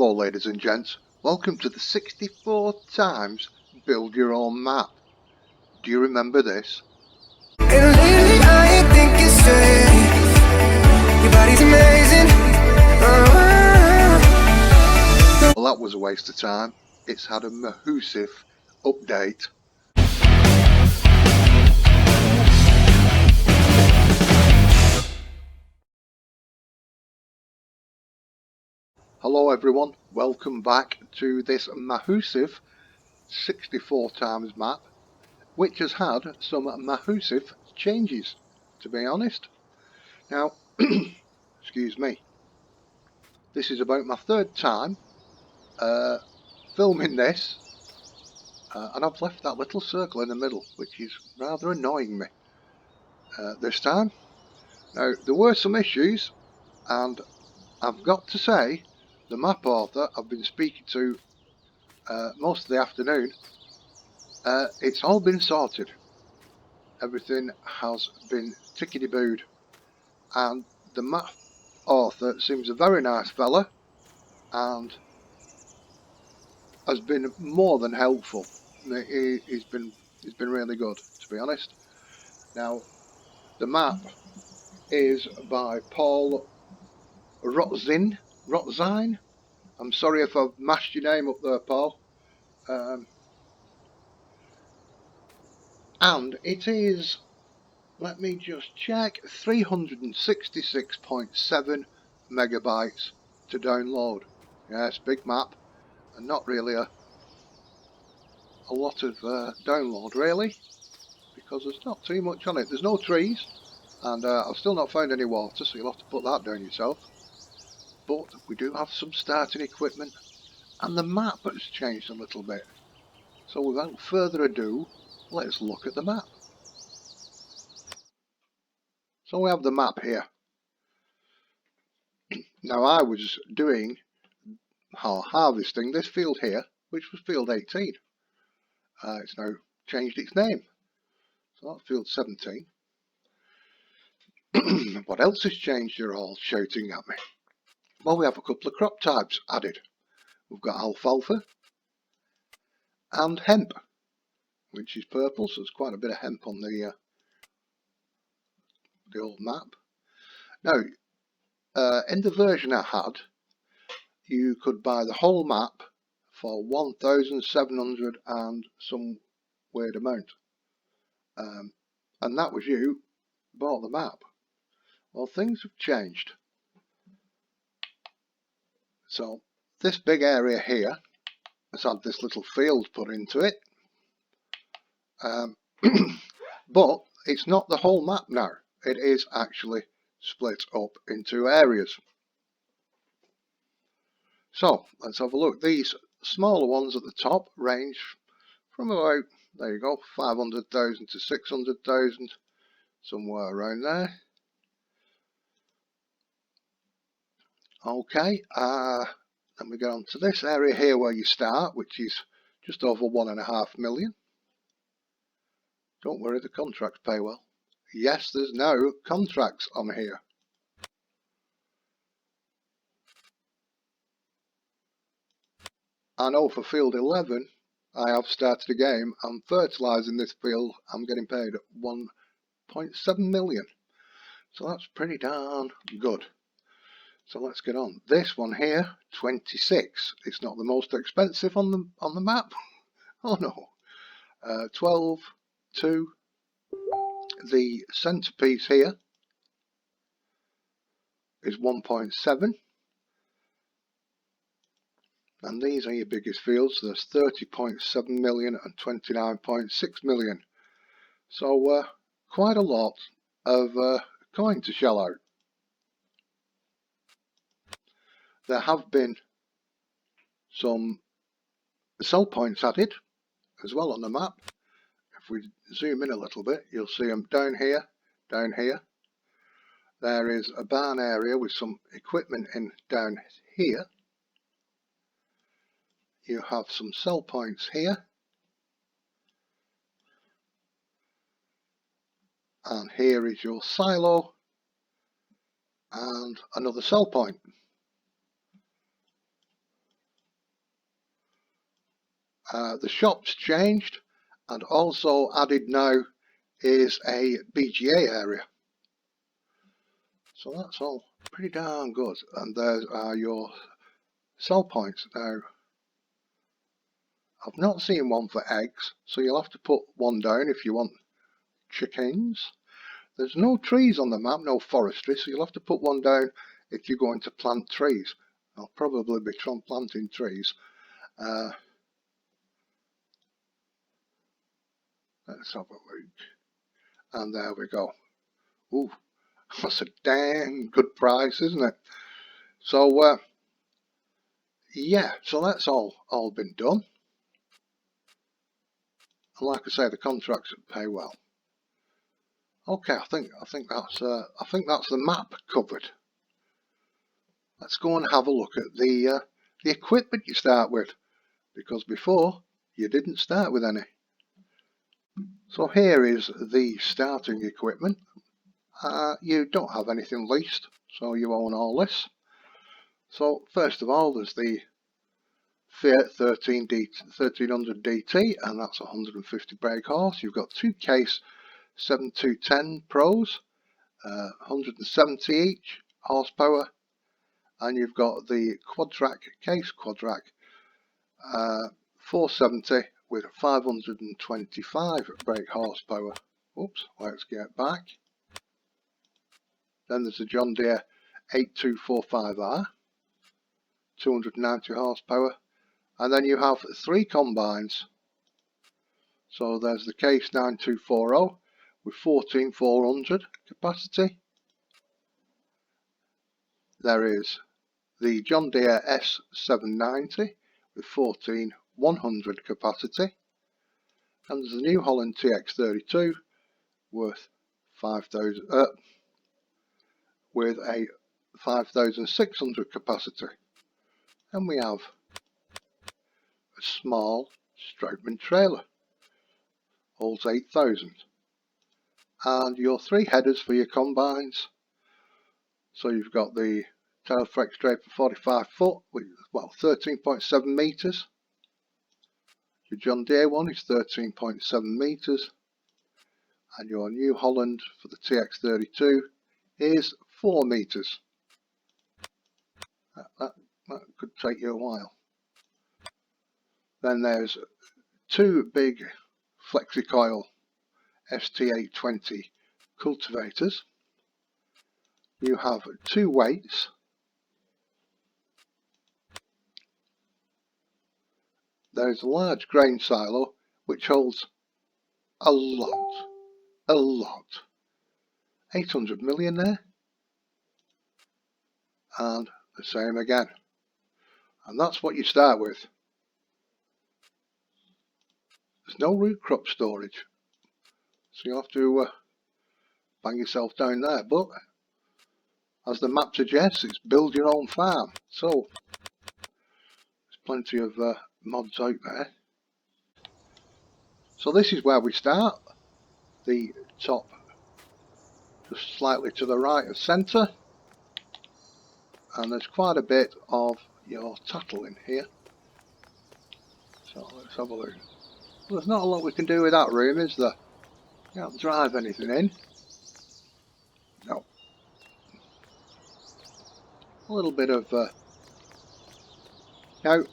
Hello ladies and gents, welcome to the 64 times build your own map. Do you remember this? And lately I ain't thinking straight. Your body's amazing. Well, that was a waste of time. It's had a massive update. Hello everyone, welcome back to this massive 64 times map, which has had some massive changes, to be honest. Now, excuse me, this is about my third time filming this, and I've left that little circle in the middle, which is rather annoying me this time. Now, there were some issues, and I've got to say, the map author I've been speaking to most of the afternoon, it's all been sorted. Everything has been tickety-booed, and the map author seems a very nice fella and has been more than helpful. He's been really good, to be honest. Now, the map is by Paul Rotzien. I'm sorry if I've mashed your name up there, Paul. And it is, let me just check, 366.7 megabytes to download. Yes, big map, and not really a lot of download really, because there's not too much on it. There's no trees, and I've still not found any water, so you'll have to put that down yourself. But we do have some starting equipment, and the map has changed a little bit. So without further ado, let's look at the map. So we have the map here. Now I was doing harvesting this field here, which was field 18. It's now changed its name, so that's field 17. What else has changed? You're all shouting at me. Well, we have a couple of crop types added. We've got alfalfa and hemp, which is purple, so there's quite a bit of hemp on the old map. Now, in the version I had, you could buy the whole map for 1,700 and some weird amount, and that was you bought the map. Well, things have changed. So this big area here has had this little field put into it, but it's not the whole map now. It is actually split up into areas. So let's have a look. These smaller ones at the top range from about, there you go, 500,000 to 600,000, somewhere around there. Okay, then we get on to this area here where you start, which is just over 1.5 million. Don't worry, the contracts pay well. Yes, there's no contracts on here. I know for field 11, I have started a game. I'm fertilising this field. I'm getting paid 1.7 million. So that's pretty darn good. So let's get on. This one here, 26. It's not the most expensive on the map. Oh no. 12, 2. The centerpiece here is 1.7. And these are your biggest fields. There's 30.7 million and 29.6 million. So quite a lot of coin to shell out. There have been some sell points added as well on the map. If we zoom in a little bit, you'll see them down here, down here. There is a barn area with some equipment in down here. You have some sell points here. And here is your silo and another sell point. The shop's changed, and also added now is a BGA area. So that's all pretty darn good. And there are your sell points. Now, I've not seen one for eggs, so you'll have to put one down if you want chickens. There's no trees on the map, no forestry, so you'll have to put one down if you're going to plant trees. I'll probably be planting trees. Let's have a look. And there we go. Ooh, that's a dang good price, isn't it? So, yeah, so that's all been done. And like I say, the contracts pay well. Okay, I think that's the map covered. Let's go and have a look at the equipment you start with, because before you didn't start with any. So here is the starting equipment. You don't have anything leased, so you own all this. So first of all, there's the Fiat 1300 DT, and that's 150 brake horse. You've got two Case 7210 Pros, 170 each horsepower, and you've got the Case Quadrac 470 with 525 brake horsepower. Oops, let's get back. Then there's the John Deere 8245R, 290 horsepower, and then you have three combines. So there's the Case 9240 with 14400 capacity. There is the John Deere S790 with 14100 capacity, and there's the New Holland TX32 worth 5000 with a 5600 capacity. And we have a small Stroutman trailer, holds 8000, and your three headers for your combines. So you've got the Tailflex Draper 45 foot with 13.7 meters. Your John Deere one is 13.7 meters, and your New Holland for the TX32 is 4 meters. That could take you a while. Then there's two big FlexiCoil ST820 cultivators. You have two weights. There's a large grain silo which holds a lot. 800 million there. And the same again. And that's what you start with. There's no root crop storage, so you'll have to bang yourself down there. But as the map suggests, it's build your own farm. So there's plenty of mods out there. So this is where we start. The top just slightly to the right of centre, and there's quite a bit of your tattle in here. So let's have a look. Well, there's not a lot we can do with that room, is there? You can't drive anything in. No. A little bit of now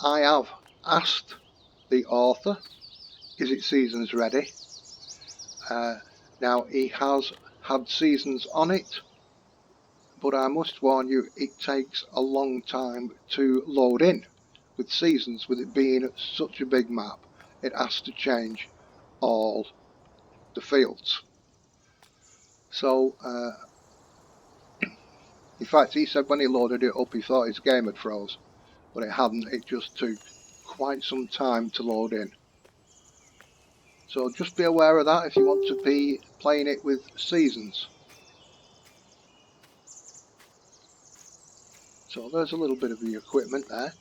I have asked the author, is it seasons ready? Now he has had seasons on it, but I must warn you, it takes a long time to load in with seasons. With it being such a big map, it has to change all the fields. So in fact, he said when he loaded it up he thought his game had froze, but it hadn't. It just took quite some time to load in. So just be aware of that if you want to be playing it with seasons. So there's a little bit of the equipment there,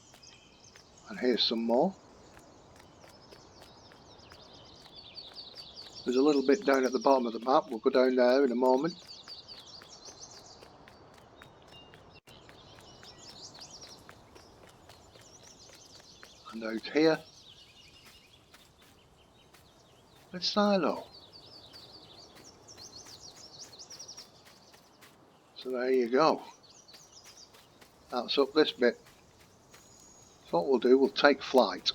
and here's some more. There's a little bit down at the bottom of the map. We'll go down there in a moment. And out here, a silo. So there you go. That's up this bit. So what we'll do, we'll take flight.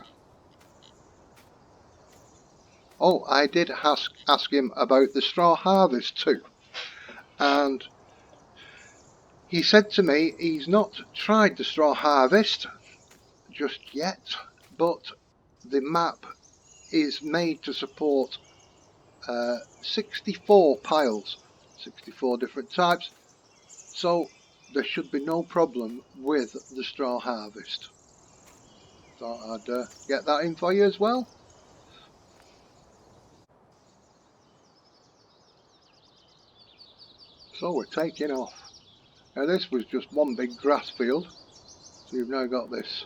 Oh, I did ask him about the straw harvest too. And he said to me he's not tried the straw harvest just yet, but the map is made to support 64 piles, 64 different types, so there should be no problem with the straw harvest. Thought I'd get that in for you as well. So we're taking off. Now this was just one big grass field, so you've now got this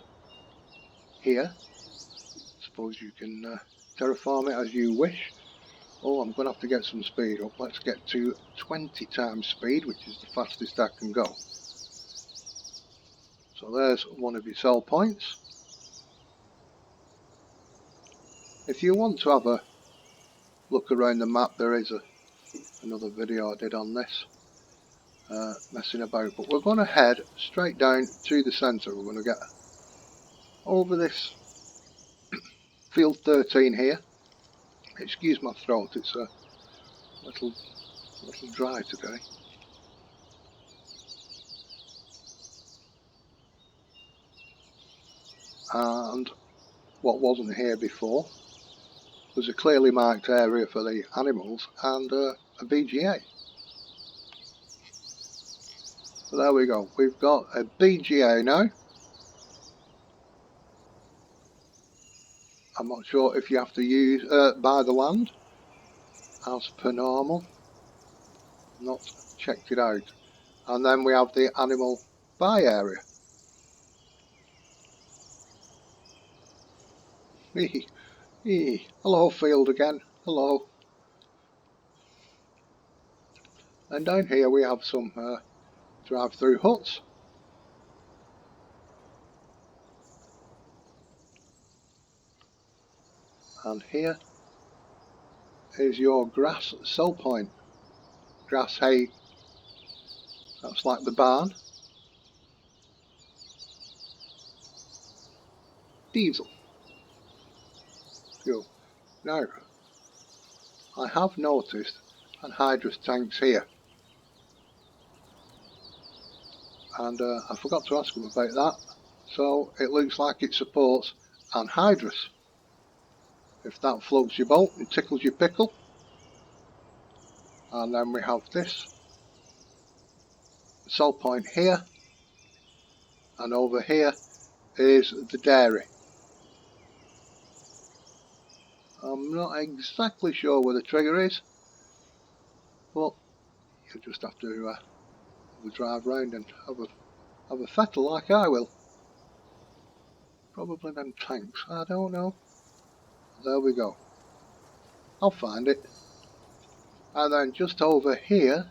here. Suppose you can terraform it as you wish. Oh, I'm going to have to get some speed up. Let's get to 20 times speed, which is the fastest I can go. So there's one of your sell points. If you want to have a look around the map, there is another video I did on this, messing about. But we're going to head straight down to the centre. We're going to get over this field 13 here. Excuse my throat, it's a little dry today. And what wasn't here before was a clearly marked area for the animals and a BGA. So there we go, we've got a BGA now. I'm not sure if you have to use buy the land as per normal. Not checked it out. And then we have the animal buy area. Hello field again, hello. And down here we have some drive-through huts. And here is your grass sell point. Grass hay, that's like the barn. Diesel. Fuel. Now, I have noticed anhydrous tanks here. And I forgot to ask them about that. So it looks like it supports anhydrous. If that floats your boat and tickles your pickle. And then we have this sell point here. And over here is the dairy. I'm not exactly sure where the trigger is, but you'll just have to drive round and have a fettle like I will. Probably them tanks, I don't know. There we go. I'll find it. And then just over here,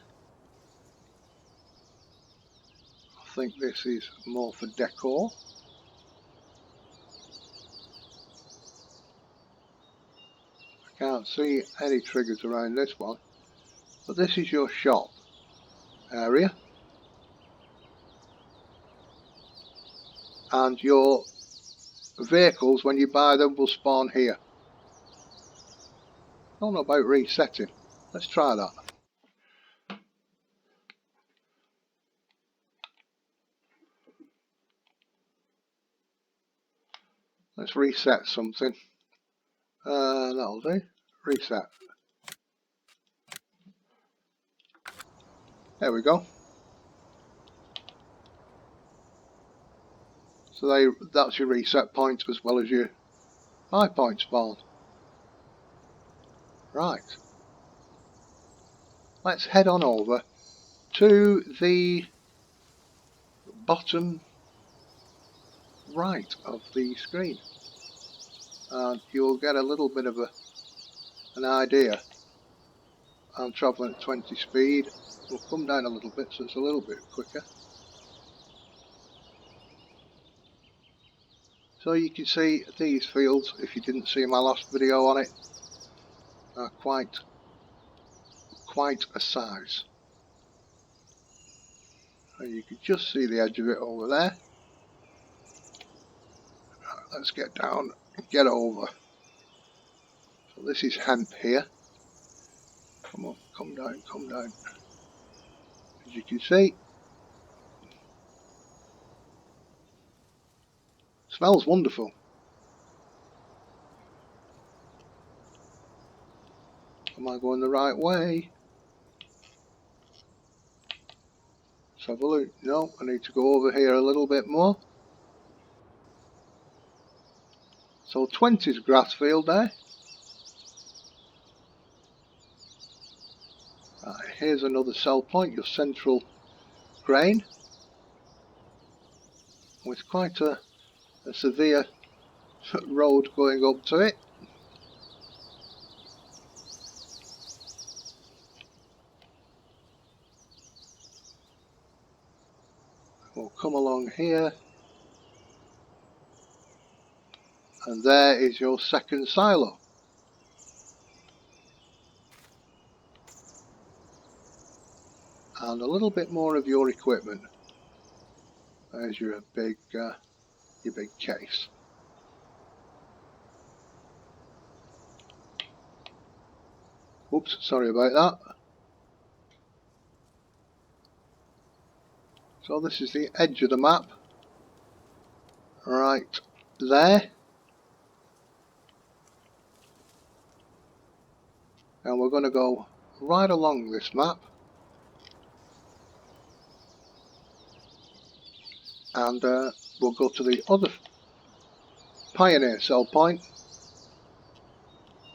I think this is more for decor. I can't see any triggers around this one, but this is your shop area. And your vehicles, when you buy them, will spawn here. I don't know about resetting. Let's try that. Let's reset something. That'll do. Reset. There we go. So that's your reset point as well as your buy point spawn. Right. Let's head on over to the bottom right of the screen. And you'll get a little bit of an idea. I'm travelling at 20 speed. We'll come down a little bit so it's a little bit quicker. So you can see these fields, if you didn't see my last video on it, are quite a size. And you can just see the edge of it over there. Right, let's get down and get over. So this is hemp here. Come on, come down, come down. As you can see, smells wonderful. Am I going the right way? Let's have a look. No, I need to go over here a little bit more. So 20's grass field there. Right, here's another cell point, your central grain, with quite a severe road going up to it. We'll come along here, and there is your second silo. And a little bit more of your equipment. There's your big case. Oops, sorry about that. So this is the edge of the map, right there. And we're going to go right along this map. And we'll go to the other Pioneer cell point.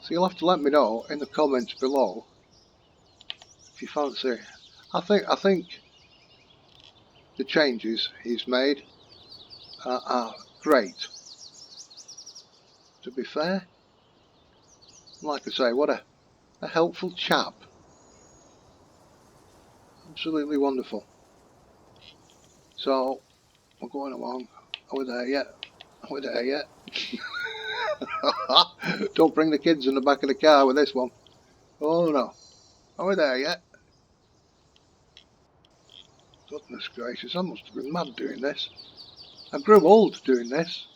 So you'll have to let me know in the comments below if you fancy. I think the changes he's made are great. To be fair, like I say, what a helpful chap. Absolutely wonderful. So we're going along. Are we there yet? Are we there yet? Don't bring the kids in the back of the car with this one. Oh no. Are we there yet? Goodness gracious, I must have been mad doing this. I grew old doing this.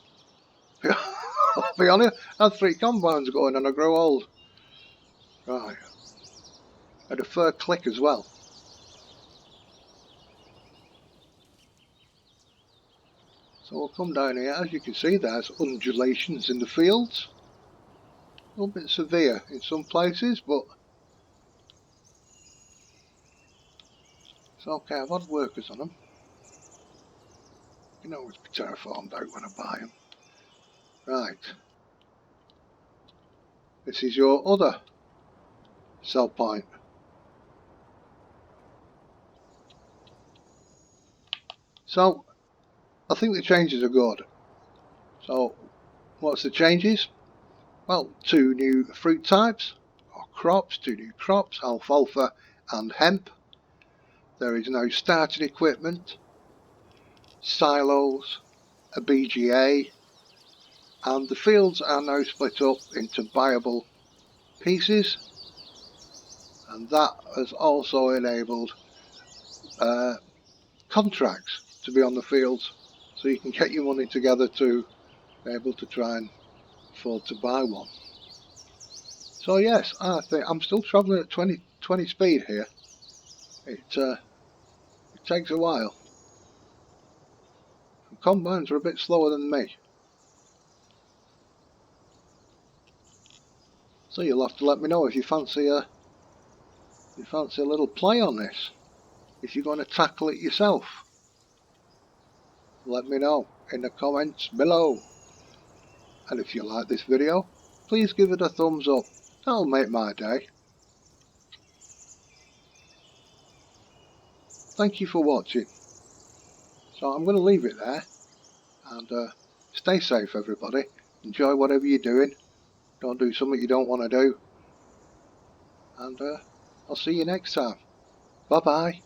I'll be honest, I had 3 compounds going and I grew old. Right. I had a fur click as well. So we'll come down here. As you can see, there's undulations in the fields. A little bit severe in some places, but it's okay. I've had workers on them. You know, always be terraformed out when I buy them. Right. This is your other cell point. So, I think the changes are good. So, what's the changes? Well, 2 new fruit types, or crops, 2 new crops, alfalfa and hemp. There is no starting equipment, silos, a BGA, and the fields are now split up into buyable pieces, and that has also enabled contracts to be on the fields, so you can get your money together to be able to try and afford to buy one. So yes, I think I'm still travelling at 20 speed here. It takes a while. The combines are a bit slower than me. So you'll have to let me know if you fancy a little play on this. If you're going to tackle it yourself. Let me know in the comments below. And if you like this video, please give it a thumbs up. That'll make my day. Thank you for watching. So I'm going to leave it there. And stay safe, everybody. Enjoy whatever you're doing. Don't do something you don't want to do. And I'll see you next time. Bye bye.